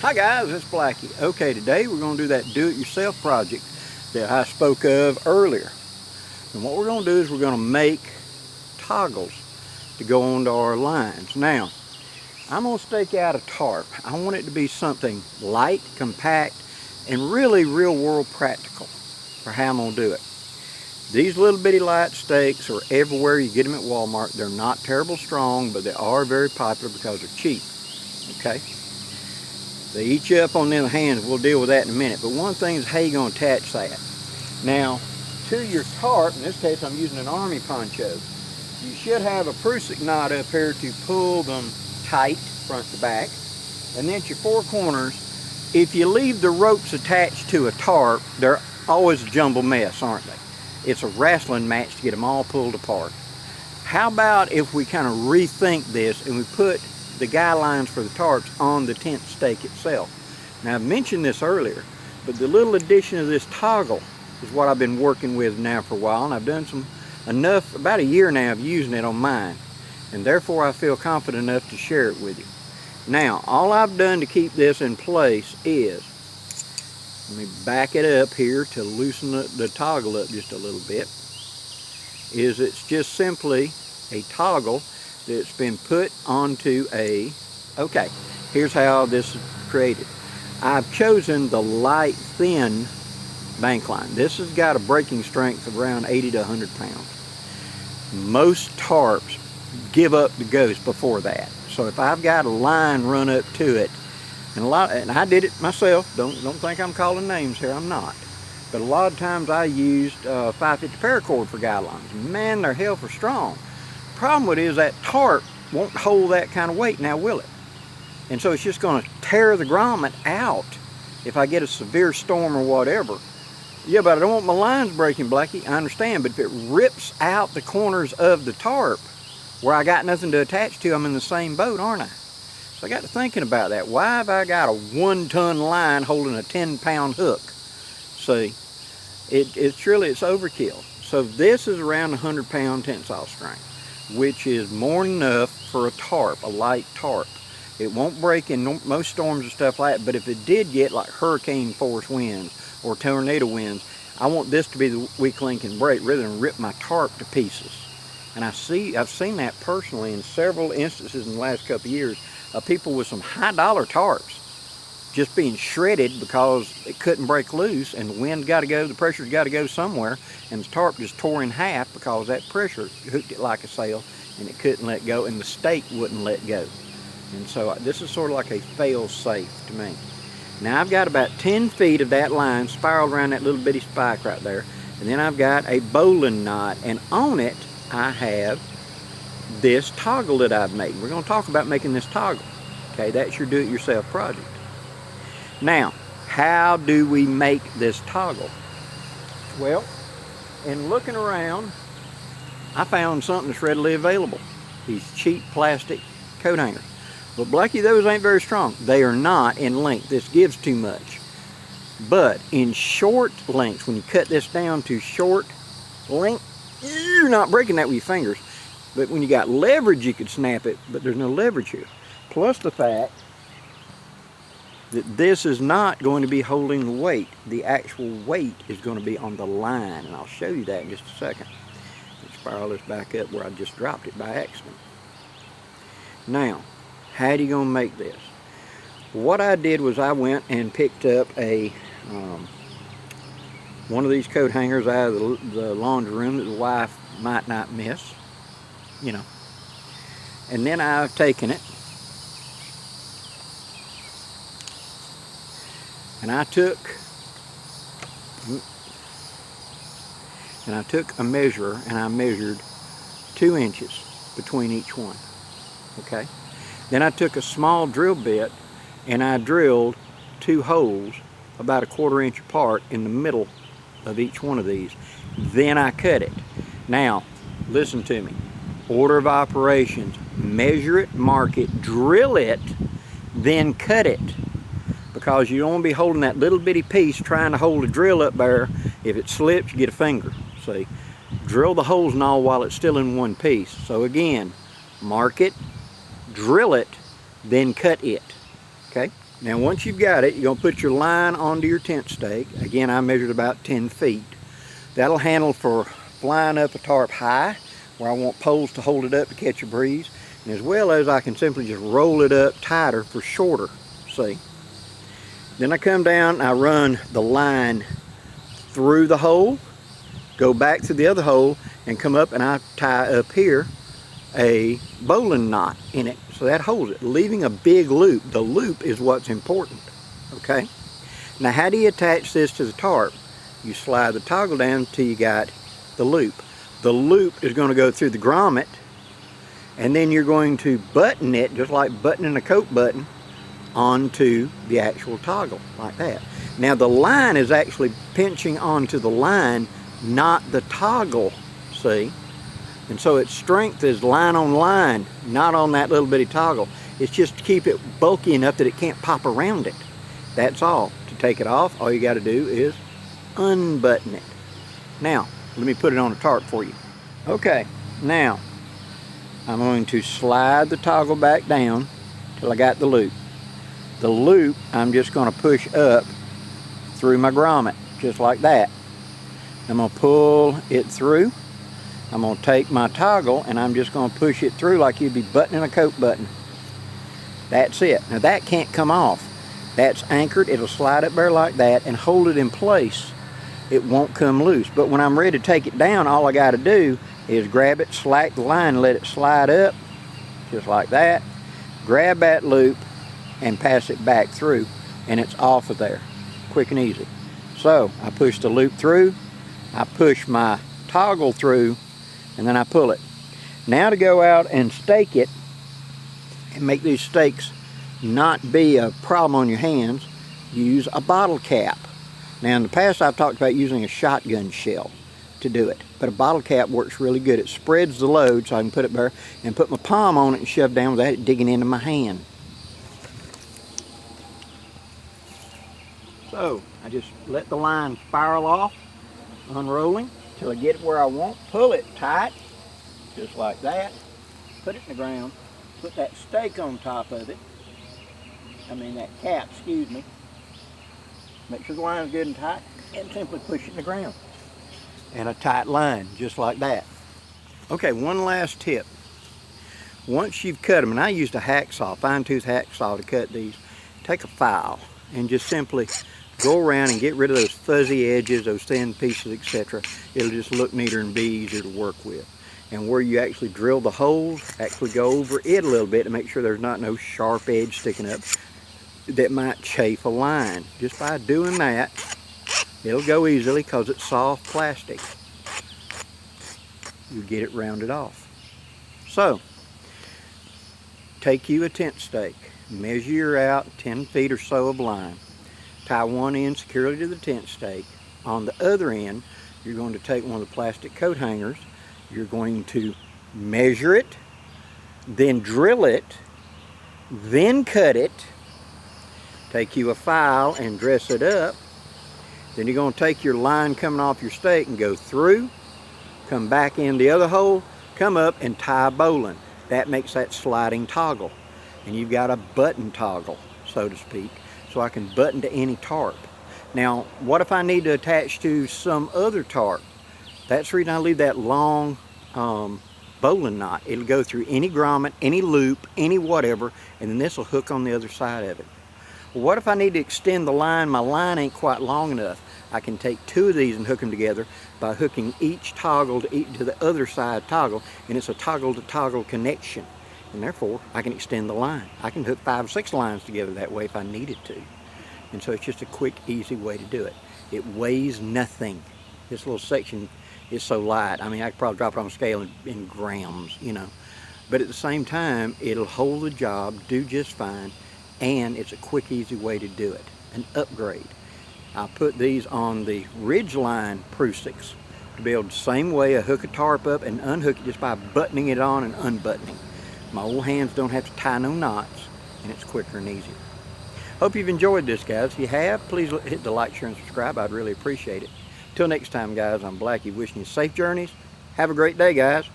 Hi guys, it's Blackie. Okay, today we're going to do that do-it-yourself project that I spoke of earlier. And what we're going to do is we're going to make toggles to go onto our lines. Now, I'm going to stake out a tarp. I want it to be something light, compact, and really real-world practical for how I'm going to do it. These little bitty light stakes are everywhere. You get them at Walmart. They're not terrible strong, but they are very popular because they're cheap. Okay? They eat you up on them hands. We'll deal with that in a minute. But one thing is how you're going to attach that. Now, to your tarp, in this case I'm using an army poncho, you should have a prusik knot up here to pull them tight, front to back. And then at your four corners, if you leave the ropes attached to a tarp, they're always a jumble mess, aren't they? It's a wrestling match to get them all pulled apart. How about if we kind of rethink this and we put the guidelines for the tarps on the tent stake itself? Now, I've mentioned this earlier, but the little addition of this toggle is what I've been working with now for a while, and I've done enough, about a year now of using it on mine, and therefore I feel confident enough to share it with you. Now, all I've done to keep this in place is, let me back it up here to loosen the toggle up just a little bit, is it's just simply a toggle that's been put onto a, okay, here's how this is created. I've chosen the light thin bank line. This has got a breaking strength of around 80 to 100 pounds. Most tarps give up the ghost before that. So if I've got a line run up to it, and I did it myself, don't think I'm calling names here, I'm not. But a lot of times I used 550 paracord for guidelines. Man, they're hell for strong. Problem with it is that tarp won't hold that kind of weight, now will it? And so it's just going to tear the grommet out if I get a severe storm or whatever. Yeah, but I don't want my lines breaking, Blackie. I understand, but if it rips out the corners of the tarp where I got nothing to attach to, I'm in the same boat, aren't I? So I got to thinking about that. Why have I got a 1-ton line holding a 10-pound hook? See, it's overkill. So this is around 100-pound tensile strength, which is more than enough for a tarp, a light tarp. It won't break in most storms and stuff like that, but if it did get like hurricane force winds or tornado winds, I want this to be the weak link and break rather than rip my tarp to pieces. And I've seen that personally in several instances in the last couple of years of people with some high-dollar tarps just being shredded because it couldn't break loose, and the wind got to go, the pressure's got to go somewhere, and the tarp just tore in half because that pressure hooked it like a sail and it couldn't let go, and the stake wouldn't let go. And so this is sort of like a fail-safe to me. Now I've got about 10 feet of that line spiraled around that little bitty spike right there, and then I've got a bowline knot, and on it I have this toggle that I've made. We're going to talk about making this toggle. Okay, that's your do-it-yourself project. Now, how do we make this toggle? Well, in looking around, I found something that's readily available. These cheap plastic coat hangers. But Blackie, those ain't very strong. They are not in length. This gives too much. But in short lengths, when you cut this down to short length, you're not breaking that with your fingers. But when you got leverage, you could snap it, but there's no leverage here. Plus the fact that this is not going to be holding the weight. The actual weight is going to be on the line, and I'll show you that in just a second. Let's spiral this back up where I just dropped it by accident. Now, how are you going to make this? What I did was I went and picked up a one of these coat hangers out of the laundry room that the wife might not miss, you know. And then I've taken it and I took a measurer and I measured 2 inches between each one. Okay. Then I took a small drill bit and I drilled 2 holes about 1/4 inch apart in the middle of each one of these. Then I cut it. Now, listen to me. Order of operations. Measure it, mark it, drill it, then cut it. Because you don't want to be holding that little bitty piece trying to hold a drill up there. If it slips, you get a finger. See? Drill the holes and all while it's still in one piece. So again, mark it, drill it, then cut it. Okay? Now once you've got it, you're going to put your line onto your tent stake. Again, I measured about 10 feet. That'll handle for flying up a tarp high, where I want poles to hold it up to catch a breeze, and as well as I can simply just roll it up tighter for shorter, see. Then I come down and I run the line through the hole, go back to the other hole, and come up and I tie up here a bowline knot in it, so that holds it, leaving a big loop. The loop is what's important, okay? Now how do you attach this to the tarp? You slide the toggle down until you got the loop. The loop is going to go through the grommet, and then you're going to button it, just like buttoning a coat button, onto the actual toggle, like that. Now the line is actually pinching onto the line, not the toggle, see? And so its strength is line on line, not on that little bitty toggle. It's just to keep it bulky enough that it can't pop around it. That's all. To take it off, all you got to do is unbutton it. Now, let me put it on a tarp for you. Okay, now I'm going to slide the toggle back down till I got the loop. The loop I'm just going to push up through my grommet, just like that. I'm going to pull it through. I'm going to take my toggle and I'm just going to push it through like you'd be buttoning a coat button. That's it. Now that can't come off. That's anchored. It'll slide up there like that and hold it in place. It won't come loose. But when I'm ready to take it down, all I got to do is grab it, slack the line, let it slide up, just like that. Grab that loop and pass it back through, and it's off of there, quick and easy. So I push the loop through, I push my toggle through, and then I pull it. Now to go out and stake it and make these stakes not be a problem on your hands, use a bottle cap. Now in the past I've talked about using a shotgun shell to do it, but a bottle cap works really good. It spreads the load so I can put it there and put my palm on it and shove down without it digging into my hand. So I just let the line spiral off, unrolling till I get it where I want, pull it tight, just like that, put it in the ground, put that stake on top of it, that cap, excuse me, make sure the line is good and tight, and simply push it in the ground. And a tight line, just like that. Okay, one last tip. Once you've cut them, and I used a hacksaw, fine-tooth hacksaw to cut these, take a file and just simply go around and get rid of those fuzzy edges, those thin pieces, etc. It'll just look neater and be easier to work with. And where you actually drill the holes, actually go over it a little bit to make sure there's not no sharp edge sticking up that might chafe a line. Just by doing that, it'll go easily because it's soft plastic. You get it rounded off. So, take you a tent stake, measure out 10 feet or so of line. Tie one end securely to the tent stake. On the other end, you're going to take one of the plastic coat hangers. You're going to measure it, then drill it, then cut it. Take you a file and dress it up. Then you're going to take your line coming off your stake and go through, come back in the other hole, come up and tie a bowline. That makes that sliding toggle. And you've got a button toggle, so to speak. So I can button to any tarp. Now, what if I need to attach to some other tarp? That's the reason I leave that long bowline knot. It'll go through any grommet, any loop, any whatever, and then this will hook on the other side of it. Well, what if I need to extend the line? My line ain't quite long enough. I can take two of these and hook them together by hooking each toggle to the other side toggle, and it's a toggle to toggle connection. And therefore, I can extend the line. I can hook 5 or 6 lines together that way if I needed to. And so it's just a quick, easy way to do it. It weighs nothing. This little section is so light. I could probably drop it on a scale in grams, But at the same time, it'll hold the job, do just fine, and it's a quick, easy way to do it. An upgrade. I put these on the Ridgeline Prusix to be able the same way I hook a tarp up and unhook it just by buttoning it on and unbuttoning. My old hands don't have to tie no knots, and it's quicker and easier. Hope you've enjoyed this, guys. If you have, please hit the like, share, and subscribe. I'd really appreciate it. Till next time, guys, I'm Blackie wishing you safe journeys. Have a great day, guys.